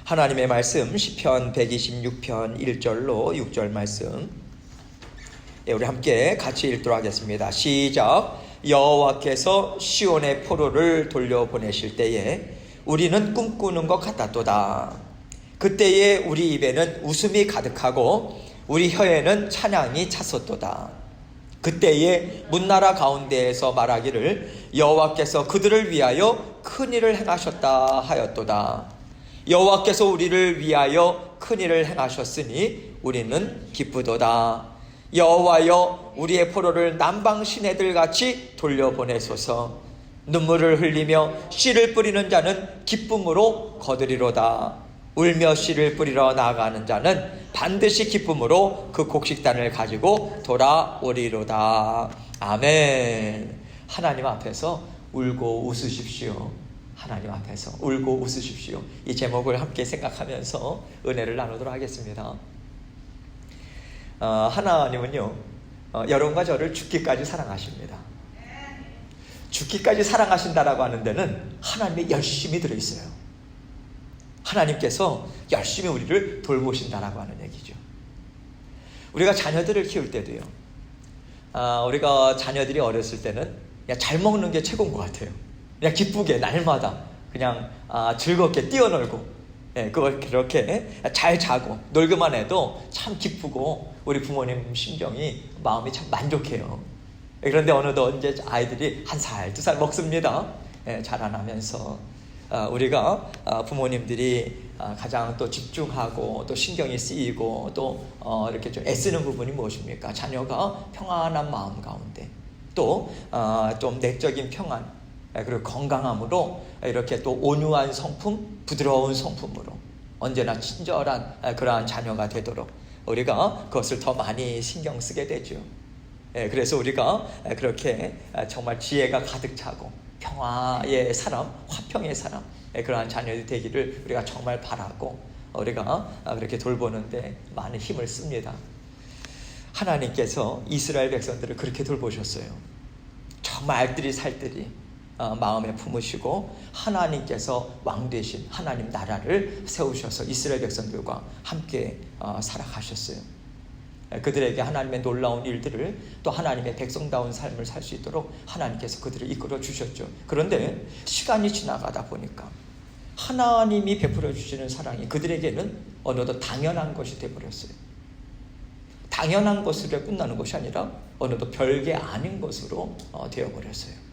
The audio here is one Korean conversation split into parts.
하나님의 말씀 시편 126편 1절로 6절 말씀, 우리 함께 같이 읽도록 하겠습니다. 시작. 여호와께서 시온의 포로를 돌려보내실 때에 우리는 꿈꾸는 것 같았도다. 그때에 우리 입에는 웃음이 가득하고 우리 혀에는 찬양이 찼었도다. 그때에 문나라 가운데에서 말하기를 여호와께서 그들을 위하여 큰 일을 행하셨다 하였도다. 여호와께서 우리를 위하여 큰 일을 행하셨으니 우리는 기쁘도다. 여호와여, 우리의 포로를 남방 시내들같이 돌려보내소서. 눈물을 흘리며 씨를 뿌리는 자는 기쁨으로 거두리로다. 울며 씨를 뿌리러 나아가는 자는 반드시 기쁨으로 그 곡식단을 가지고 돌아오리로다. 아멘. 하나님 앞에서 울고 웃으십시오. 하나님 앞에서 울고 웃으십시오. 이 제목을 함께 생각하면서 은혜를 나누도록 하겠습니다. 하나님은요, 여러분과 저를 죽기까지 사랑하십니다. 죽기까지 사랑하신다라고 하는 데는 하나님의 열심이 들어있어요. 하나님께서 열심히 우리를 돌보신다라고 하는 얘기죠. 우리가 자녀들을 키울 때도요, 우리가 자녀들이 어렸을 때는 그냥 잘 먹는 게 최고인 것 같아요. 그냥 기쁘게 날마다 그냥 즐겁게 뛰어놀고, 그걸 그렇게 잘 자고 놀기만 해도 참 기쁘고 우리 부모님 심정이, 마음이 참 만족해요. 그런데 어느덧 이제 아이들이 1살, 2살 먹습니다. 자라나면서 우리가 부모님들이 가장 또 집중하고 또 신경이 쓰이고 또 이렇게 좀 애쓰는 부분이 무엇입니까? 자녀가 평안한 마음 가운데 또 좀 내적인 평안, 그리고 건강함으로 이렇게 또 온유한 성품, 부드러운 성품으로 언제나 친절한 그러한 자녀가 되도록 우리가 그것을 더 많이 신경 쓰게 되죠. 그래서 우리가 그렇게 정말 지혜가 가득 차고 평화의 사람, 화평의 사람, 그러한 자녀들이 되기를 우리가 정말 바라고 우리가 그렇게 돌보는데 많은 힘을 씁니다. 하나님께서 이스라엘 백성들을 그렇게 돌보셨어요. 정말 알뜰히 살뜰히 마음에 품으시고 하나님께서 왕 되신 하나님 나라를 세우셔서 이스라엘 백성들과 함께 살아가셨어요. 그들에게 하나님의 놀라운 일들을, 또 하나님의 백성다운 삶을 살 수 있도록 하나님께서 그들을 이끌어 주셨죠. 그런데 시간이 지나가다 보니까 하나님이 베풀어 주시는 사랑이 그들에게는 어느덧 당연한 것이 되어버렸어요. 당연한 것으로 끝나는 것이 아니라 어느덧 별게 아닌 것으로 되어버렸어요.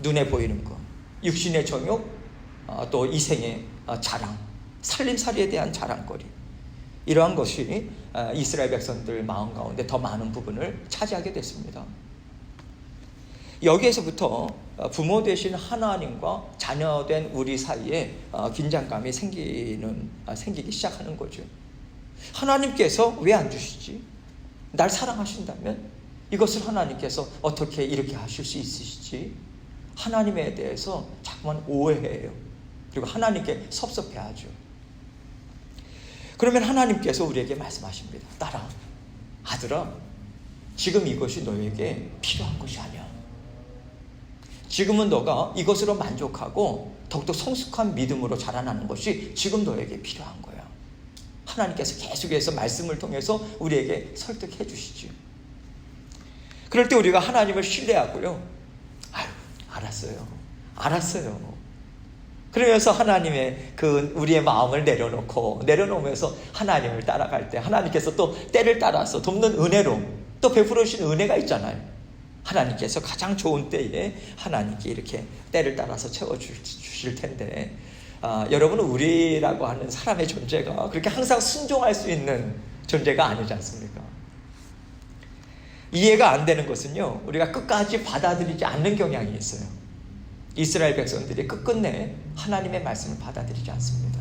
눈에 보이는 것, 육신의 정욕, 또 이생의 자랑, 살림살이에 대한 자랑거리, 이러한 것이 이스라엘 백성들 마음 가운데 더 많은 부분을 차지하게 됐습니다. 여기에서부터 부모 되신 하나님과 자녀된 우리 사이에 긴장감이 생기기 시작하는 거죠. 하나님께서 왜 안 주시지? 날 사랑하신다면 이것을 하나님께서 어떻게 이렇게 하실 수 있으시지? 하나님에 대해서 자꾸만 오해해요. 그리고 하나님께 섭섭해하죠. 그러면 하나님께서 우리에게 말씀하십니다. 딸아, 아들아, 지금 이것이 너에게 필요한 것이 아니야. 지금은 너가 이것으로 만족하고 더욱더 성숙한 믿음으로 자라나는 것이 지금 너에게 필요한 거야. 하나님께서 계속해서 말씀을 통해서 우리에게 설득해 주시죠. 그럴 때 우리가 하나님을 신뢰하고요, 알았어요. 그러면서 하나님의 우리의 마음을 내려놓으면서 하나님을 따라갈 때 하나님께서 또 때를 따라서 돕는 은혜로 또 베풀어 주신 은혜가 있잖아요. 하나님께서 가장 좋은 때에 하나님께 이렇게 때를 따라서 채워주실 텐데, 여러분은 우리라고 하는 사람의 존재가 그렇게 항상 순종할 수 있는 존재가 아니지 않습니까? 이해가 안 되는 것은요, 우리가 끝까지 받아들이지 않는 경향이 있어요. 이스라엘 백성들이 끝끝내 하나님의 말씀을 받아들이지 않습니다.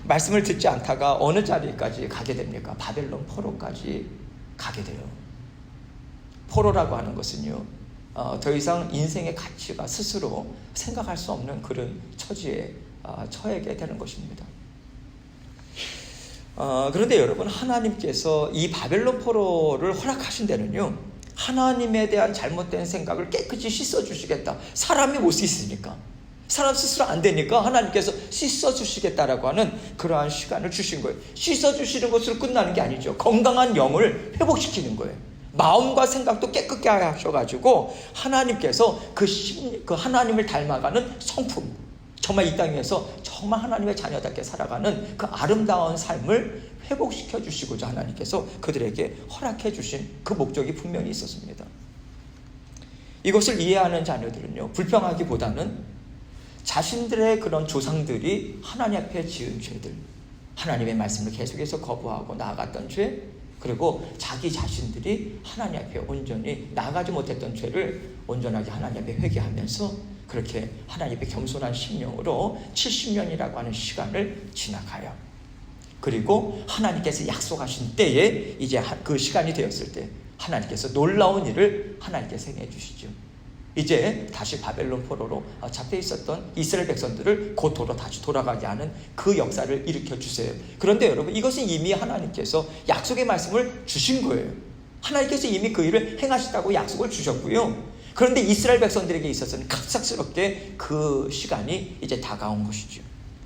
말씀을 듣지 않다가 어느 자리까지 가게 됩니까? 바벨론 포로까지 가게 돼요. 포로라고 하는 것은요, 더 이상 인생의 가치가 스스로 생각할 수 없는 그런 처지에 처하게 되는 것입니다. 그런데 여러분, 하나님께서 이 바벨론 포로를 허락하신 데는요, 하나님에 대한 잘못된 생각을 깨끗이 씻어주시겠다. 사람이 못 씻으니까. 사람 스스로 안 되니까 하나님께서 씻어주시겠다라고 하는 그러한 시간을 주신 거예요. 씻어주시는 것으로 끝나는 게 아니죠. 건강한 영을 회복시키는 거예요. 마음과 생각도 깨끗게 하셔가지고 하나님께서 그 하나님을 닮아가는 성품, 정말 이 땅에서 정말 하나님의 자녀답게 살아가는 그 아름다운 삶을 회복시켜 주시고자 하나님께서 그들에게 허락해 주신 그 목적이 분명히 있었습니다. 이것을 이해하는 자녀들은요, 불평하기보다는 자신들의 그런 조상들이 하나님 앞에 지은 죄들, 하나님의 말씀을 계속해서 거부하고 나아갔던 죄, 그리고 자기 자신들이 하나님 앞에 온전히 나아가지 못했던 죄를 온전하게 하나님 앞에 회개하면서 그렇게 하나님 앞에 겸손한 심령으로 70년이라고 하는 시간을 지나가요. 그리고 하나님께서 약속하신 때에 이제 그 시간이 되었을 때 하나님께서 놀라운 일을 하나님께서 행해 주시죠. 이제 다시 바벨론 포로로 잡혀 있었던 이스라엘 백성들을 고토로 다시 돌아가게 하는 그 역사를 일으켜 주세요. 그런데 여러분, 이것은 이미 하나님께서 약속의 말씀을 주신 거예요. 하나님께서 이미 그 일을 행하시다고 약속을 주셨고요. 그런데 이스라엘 백성들에게 있어서는 갑작스럽게 그 시간이 이제 다가온 것이죠.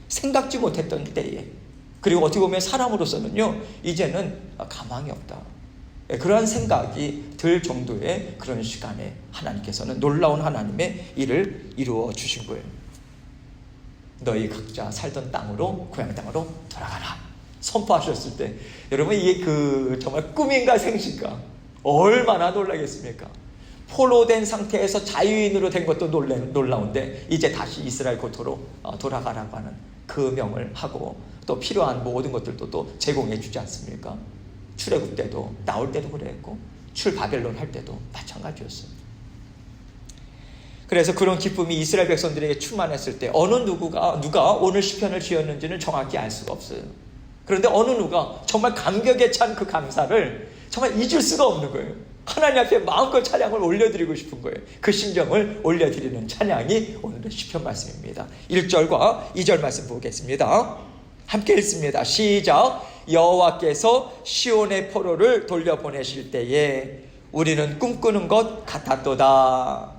생각지 못했던 때에, 그리고 어떻게 보면 사람으로서는요, 이제는 가망이 없다, 그러한 생각이 들 정도의 그런 시간에 하나님께서는 놀라운 하나님의 일을 이루어 주신 거예요. 너희 각자 살던 땅으로, 고향 땅으로 돌아가라 선포하셨을 때, 여러분, 이게 정말 꿈인가 생신가, 얼마나 놀라겠습니까? 포로된 상태에서 자유인으로 된 것도 놀라운데, 이제 다시 이스라엘 고토로 돌아가라고 하는 그 명을 하고, 또 필요한 모든 것들도 또 제공해 주지 않습니까? 출애굽 때도, 나올 때도 그랬고, 출바벨론 할 때도 마찬가지였어요. 그래서 그런 기쁨이 이스라엘 백성들에게 충만했을 때 어느 누가 오늘 시편을 지었는지는 정확히 알 수가 없어요. 그런데 어느 누가 정말 감격에 찬 그 감사를 정말 잊을 수가 없는 거예요. 하나님 앞에 마음껏 찬양을 올려드리고 싶은 거예요. 그 심정을 올려드리는 찬양이 오늘의 시편 말씀입니다. 1절과 2절 말씀 보겠습니다. 함께 읽습니다. 시작. 여호와께서 시온의 포로를 돌려보내실 때에 우리는 꿈꾸는 것 같았도다.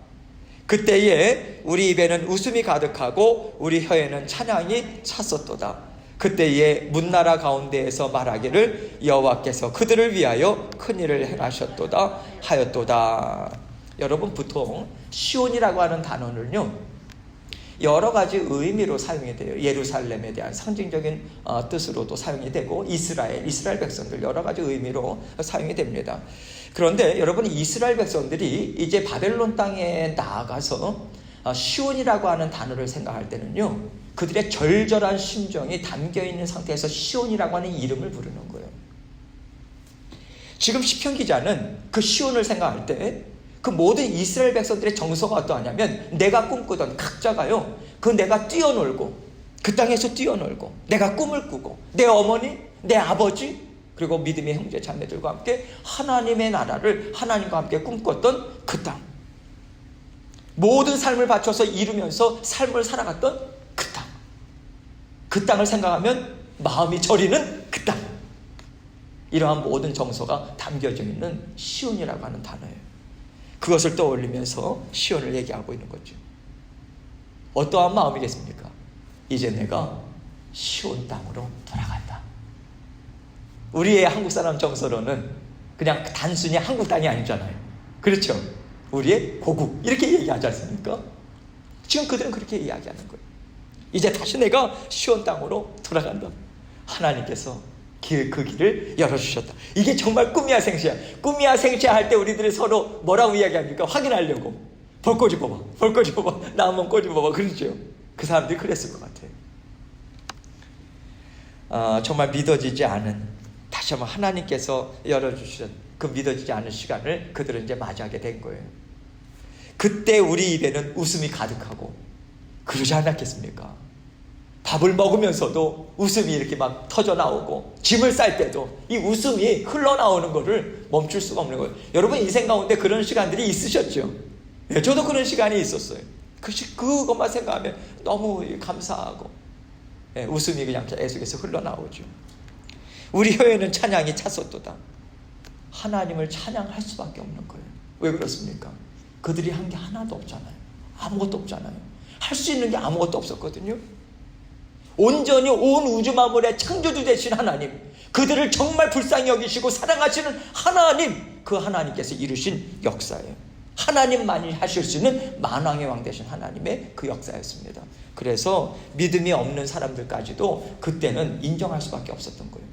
그때에 우리 입에는 웃음이 가득하고 우리 혀에는 찬양이 찼었도다. 그때에 문나라 가운데에서 말하기를 여호와께서 그들을 위하여 큰일을 행하셨도다 하였도다. 여러분, 보통 시온이라고 하는 단어는요, 여러 가지 의미로 사용이 돼요. 예루살렘에 대한 상징적인 뜻으로도 사용이 되고, 이스라엘 백성들 여러 가지 의미로 사용이 됩니다. 그런데 여러분, 이스라엘 백성들이 이제 바벨론 땅에 나아가서 시온이라고 하는 단어를 생각할 때는요, 그들의 절절한 심정이 담겨있는 상태에서 시온이라고 하는 이름을 부르는 거예요. 지금 시편 기자는 그 시온을 생각할 때 그 모든 이스라엘 백성들의 정서가 어떠하냐면, 내가 꿈꾸던 각자가요, 내가 뛰어놀고, 그 땅에서 뛰어놀고, 내가 꿈을 꾸고, 내 어머니, 내 아버지, 그리고 믿음의 형제 자매들과 함께 하나님의 나라를 하나님과 함께 꿈꿨던 그 땅, 모든 삶을 바쳐서 이루면서 삶을 살아갔던 그 땅, 그 땅을 생각하면 마음이 저리는 그 땅, 이러한 모든 정서가 담겨져 있는 시온이라고 하는 단어예요. 그것을 떠올리면서 시온을 얘기하고 있는 거죠. 어떠한 마음이겠습니까? 이제 내가 시온 땅으로 돌아간다. 우리의 한국 사람 정서로는 그냥 단순히 한국 땅이 아니잖아요. 그렇죠? 우리의 고국, 이렇게 얘기하지 않습니까? 지금 그들은 그렇게 이야기하는 거예요. 이제 다시 내가 시온 땅으로 돌아간다. 하나님께서 그 길을 열어주셨다. 이게 정말 꿈이야 생시야. 꿈이야 생시야 할 때 우리들이 서로 뭐라고 이야기합니까? 확인하려고. 벌 꼬집어봐. 벌 꼬집어봐. 나 한번 꼬집어봐. 그렇죠? 그 사람들이 그랬을 것 같아요. 정말 믿어지지 않은, 다시 한번 하나님께서 열어주신 그 믿어지지 않은 시간을 그들은 이제 맞이하게 된 거예요. 그때 우리 입에는 웃음이 가득하고, 그러지 않았겠습니까? 밥을 먹으면서도 웃음이 이렇게 막 터져 나오고, 짐을 쌀 때도 이 웃음이 흘러나오는 것을 멈출 수가 없는 거예요. 여러분, 인생 가운데 그런 시간들이 있으셨죠? 네, 저도 그런 시간이 있었어요. 그것만 생각하면 너무 감사하고, 네, 웃음이 그냥 계속해서 흘러나오죠. 우리 혀에는 찬양이 찼었도다. 하나님을 찬양할 수밖에 없는 거예요. 왜 그렇습니까? 그들이 한 게 하나도 없잖아요. 아무것도 없잖아요. 할 수 있는 게 아무것도 없었거든요. 온전히 온 우주 만물의 창조주 되신 하나님, 그들을 정말 불쌍히 여기시고 사랑하시는 하나님, 그 하나님께서 이루신 역사예요. 하나님만이 하실 수 있는 만왕의 왕 되신 하나님의 그 역사였습니다. 그래서 믿음이 없는 사람들까지도 그때는 인정할 수밖에 없었던 거예요.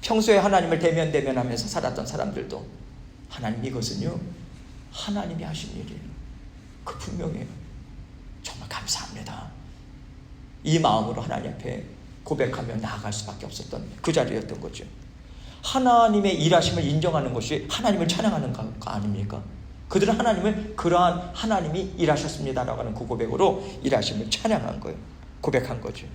평소에 하나님을 대면하면서 살았던 사람들도 하나님, 이것은요 하나님이 하신 일이에요. 그 분명해요. 정말 감사합니다. 이 마음으로 하나님 앞에 고백하며 나아갈 수밖에 없었던 그 자리였던 거죠. 하나님의 일하심을 인정하는 것이 하나님을 찬양하는 거 아닙니까? 그들은 하나님을 그러한 하나님이 일하셨습니다라고 하는 그 고백으로 일하심을 찬양한 거예요. 고백한 거죠.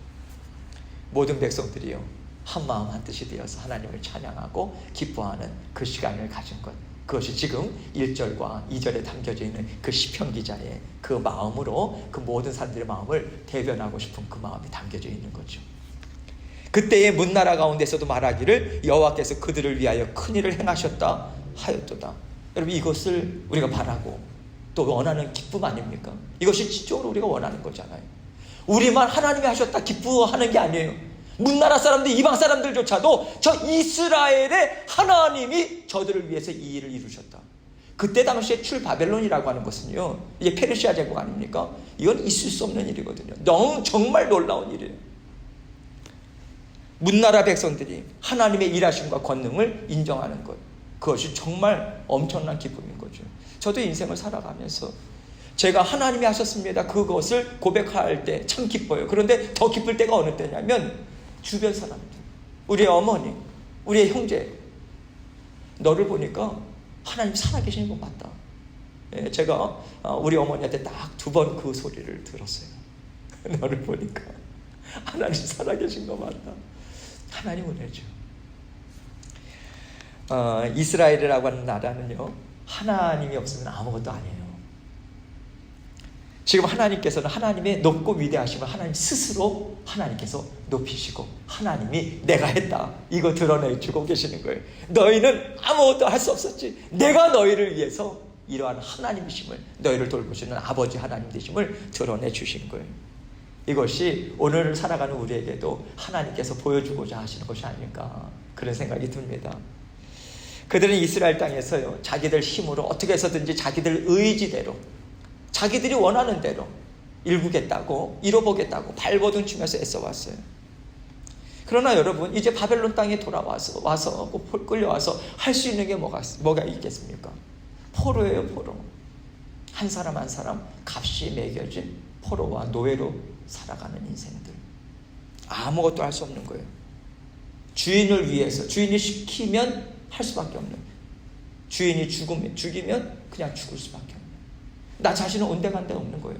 모든 백성들이요 한 마음 한 뜻이 되어서 하나님을 찬양하고 기뻐하는 그 시간을 가진 것, 그것이 지금 1절과 2절에 담겨져 있는 그 시편 기자의 그 마음으로 그 모든 사람들의 마음을 대변하고 싶은 그 마음이 담겨져 있는 거죠. 그때의 문나라 가운데서도 말하기를 여호와께서 그들을 위하여 큰 일을 행하셨다 하였도다. 여러분, 이것을 우리가 바라고 또 원하는 기쁨 아닙니까? 이것이 지적으로 우리가 원하는 거잖아요. 우리만 하나님이 하셨다 기뻐하는 게 아니에요. 문나라 사람들, 이방 사람들조차도 저 이스라엘의 하나님이 저들을 위해서 이 일을 이루셨다. 그때 당시에 출바벨론이라고 하는 것은요, 이제 페르시아 제국 아닙니까? 이건 있을 수 없는 일이거든요. 너무 정말 놀라운 일이에요. 문나라 백성들이 하나님의 일하심과 권능을 인정하는 것, 그것이 정말 엄청난 기쁨인 거죠. 저도 인생을 살아가면서 제가 하나님이 하셨습니다, 그것을 고백할 때 참 기뻐요. 그런데 더 기쁠 때가 어느 때냐면 주변 사람들, 우리의 어머니, 우리의 형제, 너를 보니까 하나님 살아계시는 거 맞다. 제가 우리 어머니한테 딱 2번 그 소리를 들었어요. 너를 보니까 하나님 살아계신 거 맞다. 하나님 은혜죠. 이스라엘이라고 하는 나라는요, 하나님이 없으면 아무것도 아니에요. 지금 하나님께서는 하나님의 높고 위대하심을 하나님 스스로 하나님께서 높이시고 하나님이 내가 했다, 이거 드러내주고 계시는 거예요. 너희는 아무것도 할 수 없었지, 내가 너희를 위해서 이러한 하나님이심을, 너희를 돌보시는 아버지 하나님 되심을 드러내주신 거예요. 이것이 오늘 살아가는 우리에게도 하나님께서 보여주고자 하시는 것이 아닐까, 그런 생각이 듭니다. 그들은 이스라엘 땅에서요, 자기들 힘으로 어떻게 해서든지 자기들 의지대로, 자기들이 원하는 대로 일구겠다고, 이뤄보겠다고 발버둥 치면서 애써왔어요. 그러나 여러분, 이제 바벨론 땅에 돌아와서 끌려와서 할 수 있는 게 뭐가 있겠습니까? 포로예요, 포로. 한 사람 한 사람 값이 매겨진 포로와 노예로 살아가는 인생들. 아무것도 할 수 없는 거예요. 주인을 위해서, 주인이 시키면 할 수밖에 없는, 주인이 죽이면 그냥 죽을 수밖에 없는, 나 자신은 온데간데 없는 거예요.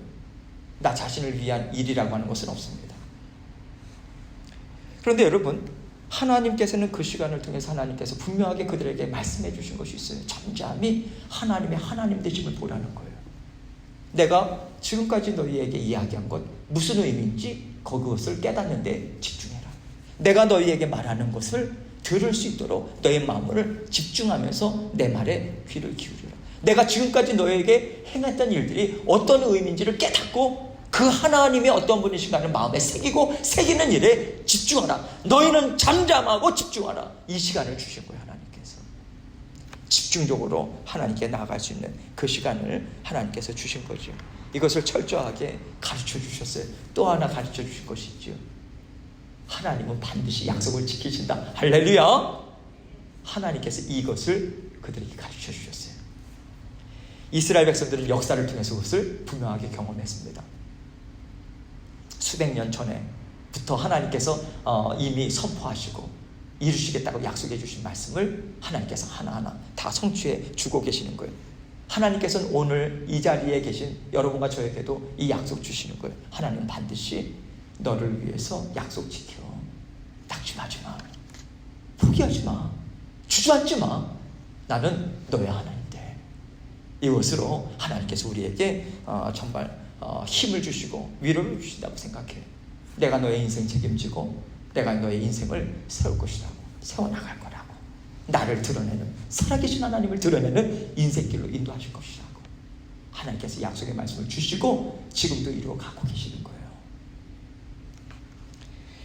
나 자신을 위한 일이라고 하는 것은 없습니다. 그런데 여러분, 하나님께서는 그 시간을 통해서 하나님께서 분명하게 그들에게 말씀해 주신 것이 있어요. 잠잠히 하나님의 하나님 되심을 보라는 거예요. 내가 지금까지 너희에게 이야기한 것 무슨 의미인지 그것을 깨닫는 데 집중해라. 내가 너희에게 말하는 것을 들을 수 있도록 너의 마음을 집중하면서 내 말에 귀를 기울여라. 내가 지금까지 너에게 행했던 일들이 어떤 의미인지를 깨닫고 그 하나님이 어떤 분이신가를 마음에 새기는 일에 집중하라. 너희는 잠잠하고 집중하라. 이 시간을 주신 거예요. 하나님께서 집중적으로 하나님께 나아갈 수 있는 그 시간을 하나님께서 주신 거죠. 이것을 철저하게 가르쳐 주셨어요. 또 하나 가르쳐 주신 것이 있죠. 하나님은 반드시 약속을 지키신다. 할렐루야. 하나님께서 이것을 그들에게 가르쳐 주셨어요. 이스라엘 백성들은 역사를 통해서 그것을 분명하게 경험했습니다. 수백 년 전에부터 하나님께서 이미 선포하시고 이루시겠다고 약속해 주신 말씀을 하나님께서 하나하나 다 성취해 주고 계시는 거예요. 하나님께서는 오늘 이 자리에 계신 여러분과 저에게도 이 약속 주시는 거예요. 하나님은 반드시 너를 위해서 약속 지켜. 낙심하지 마. 포기하지 마. 주저앉지 마. 나는 너의 하나님. 이것으로 하나님께서 우리에게 정말 힘을 주시고 위로를 주신다고 생각해요. 내가 너의 인생 책임지고 내가 너의 인생을 세울 것이라고, 세워나갈 거라고, 나를 드러내는, 살아계신 하나님을 드러내는 인생길로 인도하실 것이라고. 하나님께서 약속의 말씀을 주시고 지금도 이루어 가고 계시는 거예요.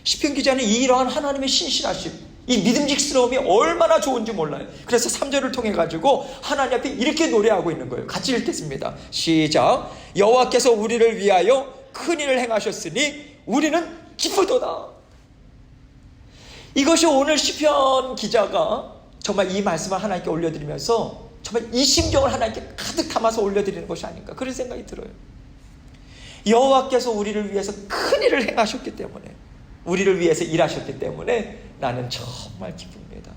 시편 기자는 이러한 하나님의 신실하심, 이 믿음직스러움이 얼마나 좋은지 몰라요. 그래서 3절을 통해 가지고 하나님 앞에 이렇게 노래하고 있는 거예요. 같이 읽겠습니다. 시작. 여호와께서 우리를 위하여 큰 일을 행하셨으니 우리는 기쁘도다. 이것이 오늘 시편 기자가 정말 이 말씀을 하나님께 올려드리면서 정말 이 심정을 하나님께 가득 담아서 올려드리는 것이 아닌가, 그런 생각이 들어요. 여호와께서 우리를 위해서 큰 일을 행하셨기 때문에, 우리를 위해서 일하셨기 때문에 나는 정말 기쁩니다.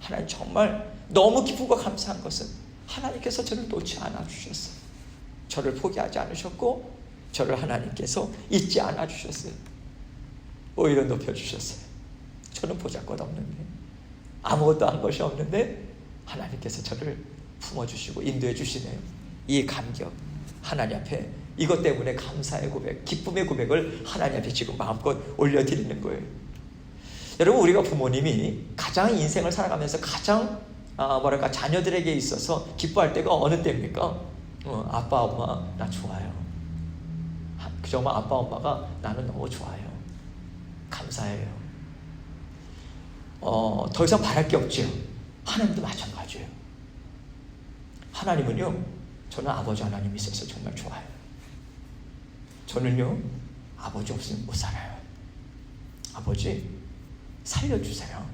하나님, 정말 너무 기쁘고 감사한 것은 하나님께서 저를 놓지 않아 주셨어요. 저를 포기하지 않으셨고 저를 하나님께서 잊지 않아 주셨어요. 오히려 높여주셨어요. 저는 보잘것없는데, 아무것도 한 것이 없는데 하나님께서 저를 품어주시고 인도해 주시네요. 이 감격, 하나님 앞에 이것 때문에 감사의 고백, 기쁨의 고백을 하나님 앞에 지금 마음껏 올려드리는 거예요. 여러분, 우리가 부모님이 가장 인생을 살아가면서 가장 자녀들에게 있어서 기뻐할 때가 어느 때입니까? 아빠, 엄마 나 좋아요. 정말 아빠, 엄마가 나는 너무 좋아요. 감사해요. 더 이상 바랄 게 없죠. 하나님도 마찬가지예요. 하나님은요, 저는 아버지 하나님이 있어서 정말 좋아요. 저는요, 아버지 없으면 못 살아요. 아버지 살려주세요.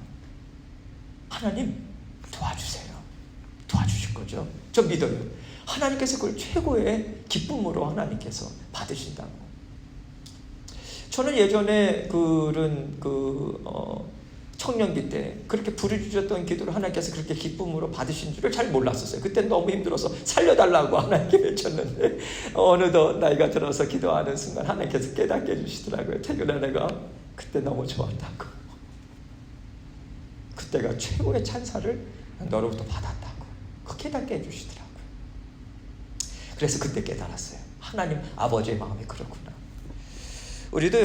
하나님 도와주세요. 도와주실 거죠? 저 믿어요. 하나님께서 그걸 최고의 기쁨으로 하나님께서 받으신다고. 저는 예전에 청년기 때 그렇게 부르짖었던 기도를 하나님께서 그렇게 기쁨으로 받으신 줄을 잘 몰랐었어요. 그때 너무 힘들어서 살려달라고 하나님께 외쳤는데, 어느덧 나이가 들어서 기도하는 순간 하나님께서 깨닫게 해주시더라고요. 태균아, 내가 그때 너무 좋았다고. 그때가 최고의 찬사를 너로부터 받았다고. 그 깨닫게 해주시더라고요. 그래서 그때 깨달았어요. 하나님 아버지의 마음이 그렇구나. 우리도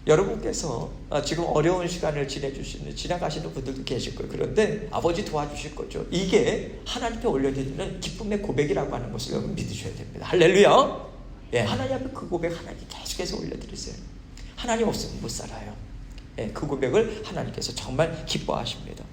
여러분께서 지금 어려운 시간을 지나가시는 분들도 계실 거예요. 그런데 아버지 도와주실 거죠. 이게 하나님께 올려드리는 기쁨의 고백이라고 하는 것을 여러분 믿으셔야 됩니다. 할렐루야. 예, 하나님 앞에 그 고백 하나님께 계속해서 올려드리세요. 하나님 없으면 못 살아요. 예, 그 고백을 하나님께서 정말 기뻐하십니다.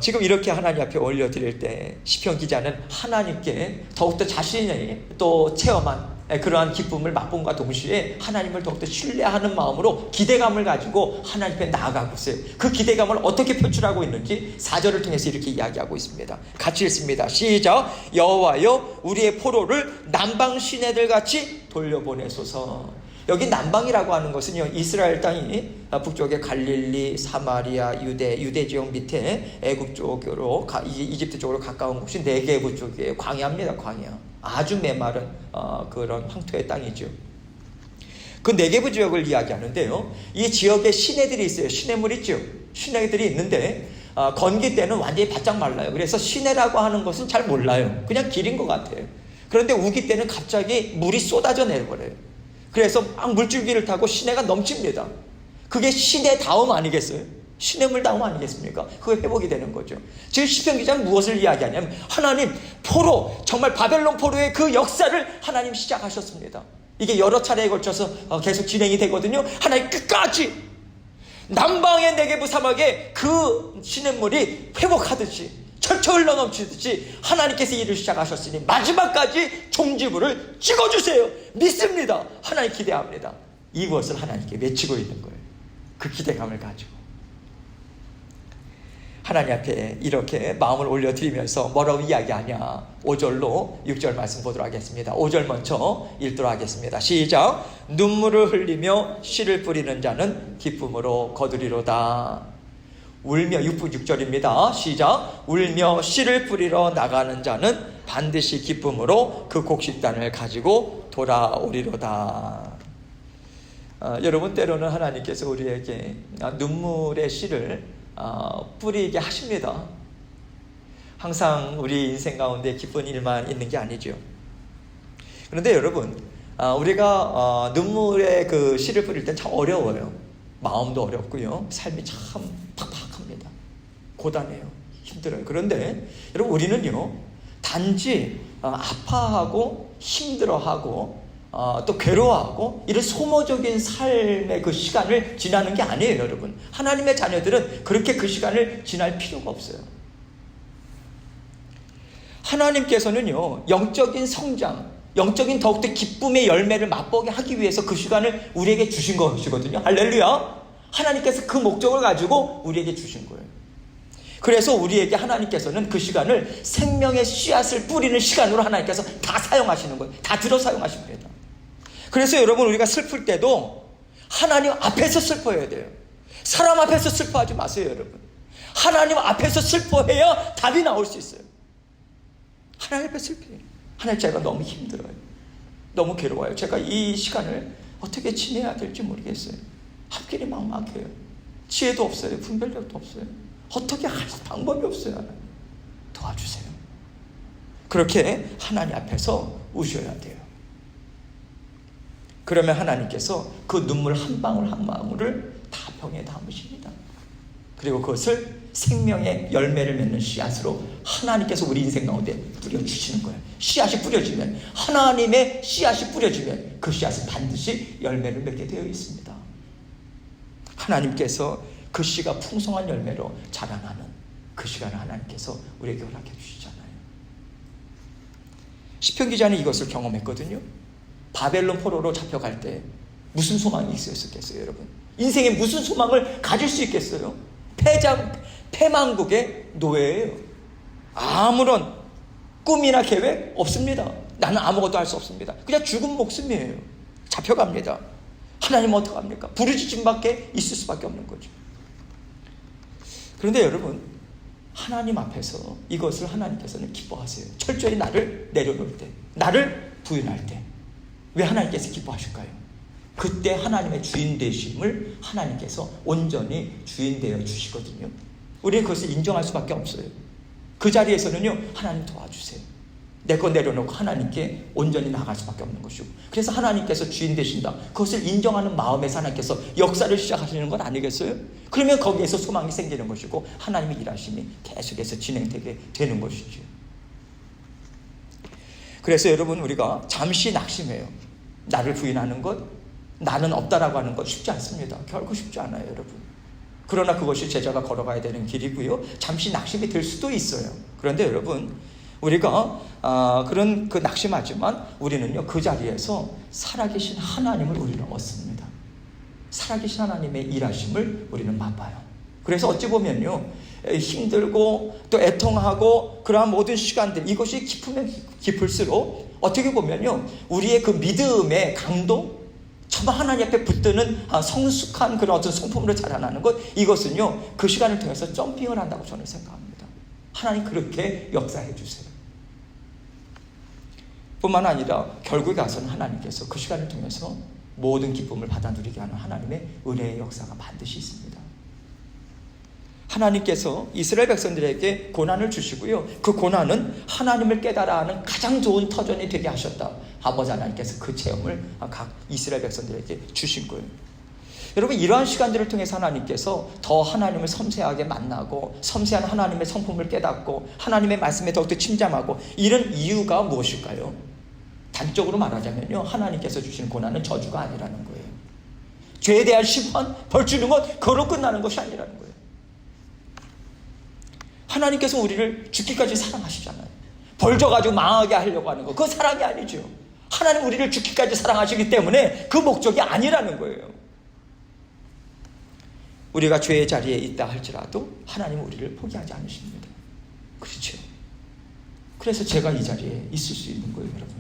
지금 이렇게 하나님 앞에 올려드릴 때 시편 기자는 하나님께 더욱더 자신이 또 체험한 그러한 기쁨을 맛본과 동시에 하나님을 더욱더 신뢰하는 마음으로 기대감을 가지고 하나님 앞에 나아가고 있어요. 그 기대감을 어떻게 표출하고 있는지 4절을 통해서 이렇게 이야기하고 있습니다. 같이 읽습니다. 시작. 여호와여, 우리의 포로를 남방 시내들 같이 돌려보내소서. 여기 남방이라고 하는 것은요, 이스라엘 땅이 북쪽의 갈릴리, 사마리아, 유대 지역 밑에 애굽 쪽으로, 이집트 쪽으로 가까운 곳이 네게부 쪽이에요. 광야입니다. 광야. 아주 메마른 그런 황토의 땅이죠. 그 네게부 지역을 이야기하는데요, 이 지역에 시내들이 있어요. 시내물 있죠. 시내들이 있는데 건기 때는 완전히 바짝 말라요. 그래서 시내라고 하는 것은 잘 몰라요. 그냥 길인 것 같아요. 그런데 우기 때는 갑자기 물이 쏟아져 내려버려요. 그래서 막 물줄기를 타고 시내가 넘칩니다. 그게 시내 다움 아니겠어요? 시내물 다움 아니겠습니까? 그게 회복이 되는 거죠. 지금 시편 기자는 무엇을 이야기하냐면, 하나님 포로, 정말 바벨론 포로의 그 역사를 하나님 시작하셨습니다. 이게 여러 차례에 걸쳐서 계속 진행이 되거든요. 하나님 끝까지 남방의 네게부 사막에 그 시냇물이 회복하듯이, 철철 흘러넘치듯이 하나님께서 일을 시작하셨으니 마지막까지 종지부를 찍어주세요. 믿습니다. 하나님 기대합니다. 이것을 하나님께 외치고 있는 거예요. 그 기대감을 가지고 하나님 앞에 이렇게 마음을 올려드리면서 뭐라고 이야기하냐. 5절로 6절 말씀 보도록 하겠습니다. 5절 먼저 읽도록 하겠습니다. 시작. 눈물을 흘리며 씨를 뿌리는 자는 기쁨으로 거두리로다. 울며, 6절입니다. 시작. 울며 씨를 뿌리러 나가는 자는 반드시 기쁨으로 그 곡식단을 가지고 돌아오리로다. 여러분, 때로는 하나님께서 우리에게 눈물의 씨를 뿌리게 하십니다. 항상 우리 인생 가운데 기쁜 일만 있는 게 아니죠. 그런데 여러분, 우리가 눈물의 그 씨를 뿌릴 땐 참 어려워요. 마음도 어렵고요. 삶이 참 팍팍합니다. 고단해요. 힘들어요. 그런데 여러분, 우리는요, 단지 아파하고 힘들어하고 또 괴로워하고 이런 소모적인 삶의 그 시간을 지나는 게 아니에요, 여러분. 하나님의 자녀들은 그렇게 그 시간을 지날 필요가 없어요. 하나님께서는요, 영적인 성장, 영적인 더욱더 기쁨의 열매를 맛보게 하기 위해서 그 시간을 우리에게 주신 것이거든요. 할렐루야. 하나님께서 그 목적을 가지고 우리에게 주신 거예요. 그래서 우리에게 하나님께서는 그 시간을 생명의 씨앗을 뿌리는 시간으로 하나님께서 다 사용하시는 거예요. 다 들어 사용하십니다. 그래서 여러분, 우리가 슬플 때도 하나님 앞에서 슬퍼해야 돼요. 사람 앞에서 슬퍼하지 마세요, 여러분. 하나님 앞에서 슬퍼해야 답이 나올 수 있어요. 하나님 앞에 슬퍼해요. 하나님, 제가 너무 힘들어요. 너무 괴로워요. 제가 이 시간을 어떻게 지내야 될지 모르겠어요. 앞길이 막막해요. 지혜도 없어요. 분별력도 없어요. 어떻게 할 방법이 없어요. 하나님, 도와주세요. 그렇게 하나님 앞에서 우셔야 돼요. 그러면 하나님께서 그 눈물 한 방울 한 방울을 다 병에 담으십니다. 그리고 그것을 생명의 열매를 맺는 씨앗으로 하나님께서 우리 인생 가운데 뿌려주시는 거예요. 씨앗이 뿌려지면, 하나님의 씨앗이 뿌려지면 그 씨앗은 반드시 열매를 맺게 되어 있습니다. 하나님께서 그 씨가 풍성한 열매로 자라나는 그 시간을 하나님께서 우리에게 허락해 주시잖아요. 시편 기자는 이것을 경험했거든요. 바벨론 포로로 잡혀갈 때 무슨 소망이 있었겠어요, 여러분? 인생에 무슨 소망을 가질 수 있겠어요? 패망국의 노예예요. 아무런 꿈이나 계획 없습니다. 나는 아무것도 할 수 없습니다. 그냥 죽은 목숨이에요. 잡혀갑니다. 하나님 어떡합니까? 부르짖음밖에 있을 수밖에 없는 거죠. 그런데 여러분, 하나님 앞에서 이것을 하나님께서는 기뻐하세요. 철저히 나를 내려놓을 때, 나를 부인할 때. 왜 하나님께서 기뻐하실까요? 그때 하나님의 주인 되심을 하나님께서 온전히 주인 되어 주시거든요. 우리는 그것을 인정할 수밖에 없어요. 그 자리에서는요, 하나님 도와주세요. 내 거 내려놓고 하나님께 온전히 나갈 수밖에 없는 것이고, 그래서 하나님께서 주인 되신다, 그것을 인정하는 마음에서 하나님께서 역사를 시작하시는 건 아니겠어요? 그러면 거기에서 소망이 생기는 것이고 하나님의 일하심이 계속해서 진행되게 되는 것이죠. 그래서 여러분, 우리가 잠시 낙심해요. 나를 부인하는 것, 나는 없다라고 하는 것 쉽지 않습니다. 결코 쉽지 않아요, 여러분. 그러나 그것이 제자가 걸어가야 되는 길이고요. 잠시 낙심이 들 수도 있어요. 그런데 여러분, 우리가 그런 그 낙심하지만 우리는요, 그 자리에서 살아계신 하나님을 우리는 얻습니다. 살아계신 하나님의 일하심을 우리는 맛봐요. 그래서 어찌 보면요, 힘들고 또 애통하고 그러한 모든 시간들, 이것이 깊으면 깊을수록 어떻게 보면요, 우리의 그 믿음의 강도, 정말 하나님 앞에 붙드는 성숙한 그런 어떤 성품으로 자라나는 것, 이것은요, 그 시간을 통해서 점핑을 한다고 저는 생각합니다. 하나님 그렇게 역사해 주세요. 뿐만 아니라 결국에 가서는 하나님께서 그 시간을 통해서 모든 기쁨을 받아 누리게 하는 하나님의 은혜의 역사가 반드시 있습니다. 하나님께서 이스라엘 백성들에게 고난을 주시고요, 그 고난은 하나님을 깨달아 하는 가장 좋은 터전이 되게 하셨다. 아버지 하나님께서 그 체험을 각 이스라엘 백성들에게 주신 거예요. 여러분, 이러한 시간들을 통해서 하나님께서 더 하나님을 섬세하게 만나고 섬세한 하나님의 성품을 깨닫고 하나님의 말씀에 더욱더 침잠하고, 이런 이유가 무엇일까요? 단적으로 말하자면요, 하나님께서 주시는 고난은 저주가 아니라는 거예요. 죄에 대한 심판, 벌 주는 것, 그걸로 끝나는 것이 아니라는 거예요. 하나님께서 우리를 죽기까지 사랑하시잖아요. 벌 줘가지고 망하게 하려고 하는 거, 그건 사랑이 아니죠. 하나님 우리를 죽기까지 사랑하시기 때문에 그 목적이 아니라는 거예요. 우리가 죄의 자리에 있다 할지라도 하나님은 우리를 포기하지 않으십니다. 그렇죠. 그래서 제가 이 자리에 있을 수 있는 거예요, 여러분.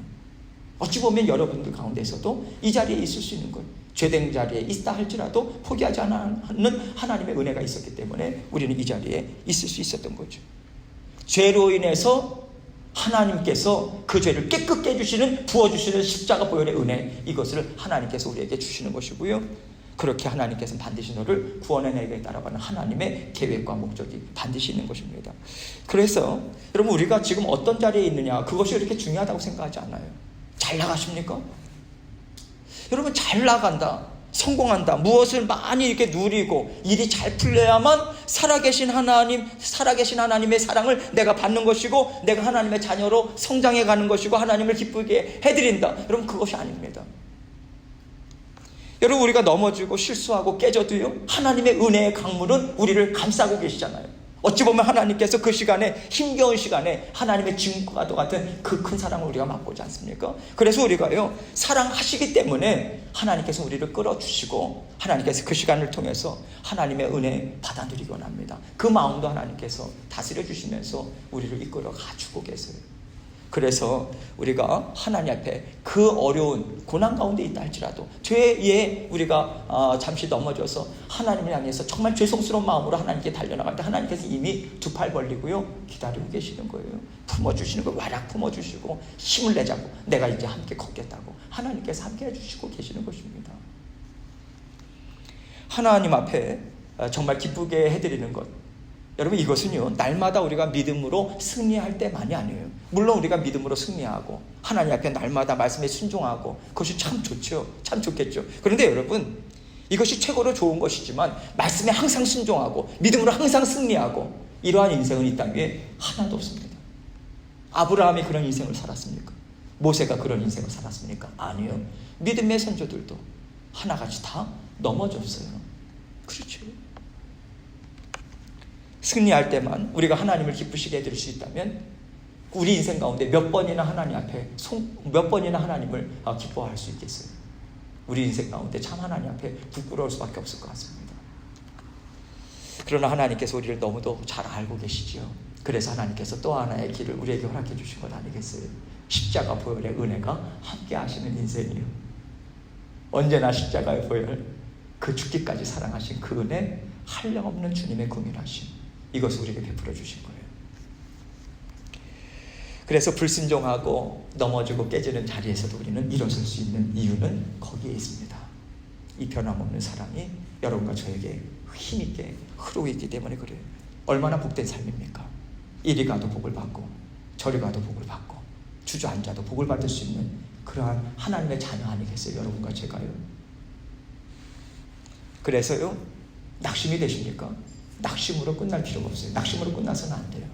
어찌 보면 여러분들 가운데서도 이 자리에 있을 수 있는 거예요. 죄된 자리에 있다 할지라도 포기하지 않는 하나님의 은혜가 있었기 때문에 우리는 이 자리에 있을 수 있었던 거죠. 죄로 인해서 하나님께서 그 죄를 깨끗게 해주시는, 부어주시는 십자가 보혈의 은혜, 이것을 하나님께서 우리에게 주시는 것이고요. 그렇게 하나님께서는 반드시 너를 구원해내겠다라고 하는 하나님의 계획과 목적이 반드시 있는 것입니다. 그래서 여러분, 우리가 지금 어떤 자리에 있느냐, 그것이 그렇게 중요하다고 생각하지 않아요. 잘 나가십니까? 여러분, 잘 나간다, 성공한다, 무엇을 많이 이렇게 누리고 일이 잘 풀려야만 살아계신 하나님의 사랑을 내가 받는 것이고 내가 하나님의 자녀로 성장해 가는 것이고 하나님을 기쁘게 해드린다. 여러분, 그것이 아닙니다. 여러분, 우리가 넘어지고 실수하고 깨져도요, 하나님의 은혜의 강물은 우리를 감싸고 계시잖아요. 어찌 보면 하나님께서 그 시간에, 힘겨운 시간에 하나님의 지금과도 같은 그 큰 사랑을 우리가 맛보지 않습니까? 그래서 우리가요, 사랑하시기 때문에 하나님께서 우리를 끌어주시고 하나님께서 그 시간을 통해서 하나님의 은혜 받아 누리기 원합니다. 그 마음도 하나님께서 다스려 주시면서 우리를 이끌어 가지고 계세요. 그래서 우리가 하나님 앞에 그 어려운 고난 가운데 있다 할지라도 죄에 우리가 잠시 넘어져서 하나님을 향해서 정말 죄송스러운 마음으로 하나님께 달려나갈 때 하나님께서 이미 두 팔 벌리고요 기다리고 계시는 거예요. 품어주시는 거예요. 와락 품어주시고 힘을 내자고, 내가 이제 함께 걷겠다고 하나님께서 함께 해주시고 계시는 것입니다. 하나님 앞에 정말 기쁘게 해드리는 것, 여러분, 이것은요, 날마다 우리가 믿음으로 승리할 때만이 아니에요. 물론 우리가 믿음으로 승리하고 하나님 앞에 날마다 말씀에 순종하고 그것이 참 좋죠. 참 좋겠죠. 그런데 여러분, 이것이 최고로 좋은 것이지만 말씀에 항상 순종하고 믿음으로 항상 승리하고 이러한 인생은 이 땅 위에 하나도 없습니다. 아브라함이 그런 인생을 살았습니까? 모세가 그런 인생을 살았습니까? 아니요. 믿음의 선조들도 하나같이 다 넘어졌어요. 그렇죠. 승리할 때만 우리가 하나님을 기쁘시게 해드릴 수 있다면 우리 인생 가운데 몇 번이나 하나님 앞에 몇 번이나 하나님을 기뻐할 수 있겠어요. 우리 인생 가운데 참 하나님 앞에 부끄러울 수밖에 없을 것 같습니다. 그러나 하나님께서 우리를 너무도 잘 알고 계시지요. 그래서 하나님께서 또 하나의 길을 우리에게 허락해 주신 것 아니겠어요? 십자가 보혈의 은혜가 함께 하시는 인생이요. 언제나 십자가의 보혈, 그 죽기까지 사랑하신 그 은혜, 한량없는 주님의 긍휼하심, 이것을 우리에게 베풀어 주신 거예요. 그래서 불순종하고 넘어지고 깨지는 자리에서도 우리는 일어설 수 있는 이유는 거기에 있습니다. 이 변함없는 사랑이 여러분과 저에게 힘있게 흐르고 있기 때문에 그래요. 얼마나 복된 삶입니까? 이리 가도 복을 받고 저리 가도 복을 받고 주저앉아도 복을 받을 수 있는 그러한 하나님의 자녀 아니겠어요? 여러분과 제가요. 그래서요, 낙심이 되십니까? 낙심으로 끝날 필요가 없어요. 낙심으로 끝나서는 안 돼요.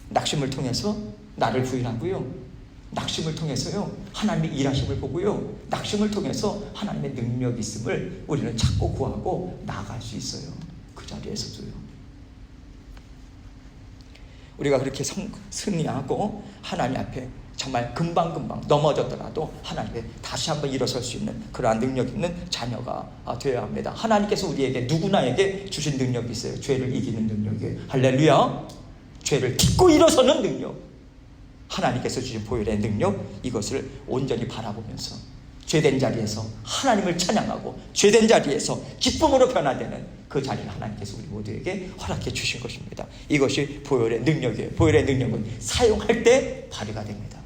낙심을 통해서 나를 부인하고요, 낙심을 통해서요 하나님의 일하심을 보고요, 낙심을 통해서 하나님의 능력이 있음을 우리는 찾고 구하고 나아갈 수 있어요. 그 자리에서도요. 우리가 그렇게 승리하고 하나님 앞에 정말 금방금방 넘어졌더라도 하나님의 다시 한번 일어설 수 있는 그러한 능력 있는 자녀가 되어야 합니다. 하나님께서 우리에게 누구나에게 주신 능력이 있어요. 죄를 이기는 능력이에요. 할렐루야. 죄를 딛고 일어서는 능력, 하나님께서 주신 보혈의 능력, 이것을 온전히 바라보면서 죄된 자리에서 하나님을 찬양하고 죄된 자리에서 기쁨으로 변화되는 그 자리를 하나님께서 우리 모두에게 허락해 주신 것입니다. 이것이 보혈의 능력이에요. 보혈의 능력은 사용할 때 발휘가 됩니다.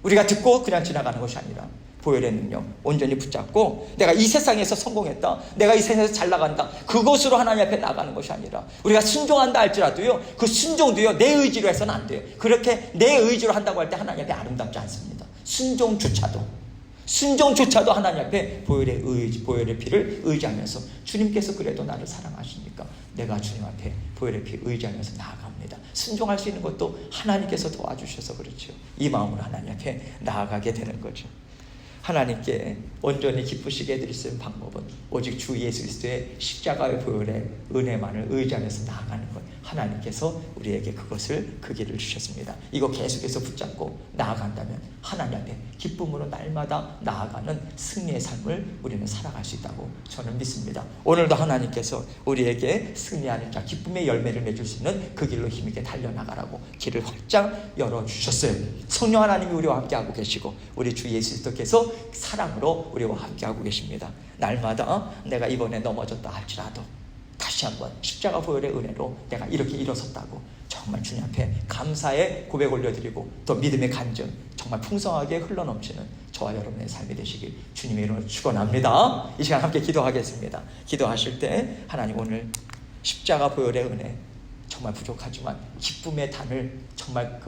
우리가 듣고 그냥 지나가는 것이 아니라 보혈의 능력 온전히 붙잡고 내가 이 세상에서 성공했다, 내가 이 세상에서 잘 나간다, 그것으로 하나님 앞에 나가는 것이 아니라 우리가 순종한다 할지라도요, 그 순종도요 내 의지로 해서는 안 돼요. 그렇게 내 의지로 한다고 할 때 하나님 앞에 아름답지 않습니다. 순종조차도 하나님 앞에 보혈의 의지, 보혈의 피를 의지하면서 주님께서 그래도 나를 사랑하시니까 내가 주님 앞에 보혈의 피 의지하면서 나아갑니다. 순종할 수 있는 것도 하나님께서 도와주셔서 그렇죠. 이 마음으로 하나님 앞에 나아가게 되는 거죠. 하나님께 온전히 기쁘시게 해드릴 수 있는 방법은 오직 주 예수 그리스도의 십자가의 보혈의 은혜만을 의지하면서 나아가는 것, 하나님께서 우리에게 그 길을 주셨습니다. 이거 계속해서 붙잡고 나아간다면 하나님 앞에 기쁨으로 날마다 나아가는 승리의 삶을 우리는 살아갈 수 있다고 저는 믿습니다. 오늘도 하나님께서 우리에게 승리하는 자, 기쁨의 열매를 맺을 수 있는 그 길로 힘있게 달려나가라고 길을 활짝 열어주셨어요. 성령 하나님이 우리와 함께하고 계시고 우리 주 예수 그리스도께서 사랑으로 우리와 함께하고 계십니다. 날마다 내가 이번에 넘어졌다 할지라도 다시 한번 십자가 보혈의 은혜로 내가 이렇게 일어섰다고 정말 주님 앞에 감사의 고백 올려드리고 또 믿음의 간증 정말 풍성하게 흘러넘치는 저와 여러분의 삶이 되시길 주님의 이름으로 축원합니다. 이 시간 함께 기도하겠습니다. 기도하실 때 하나님 오늘 십자가 보혈의 은혜, 정말 부족하지만 기쁨의 단을 정말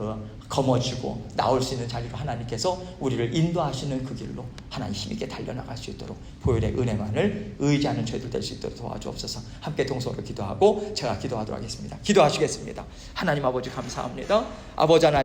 거머쥐고 나올 수 있는 자리로 하나님께서 우리를 인도하시는 그 길로 하나님 힘있게 달려나갈 수 있도록 보혈의 은혜만을 의지하는 저희들 될 수 있도록 도와주옵소서. 함께 동서로 기도하고 제가 기도하도록 하겠습니다. 기도하시겠습니다. 하나님 아버지 감사합니다. 아버지 하나님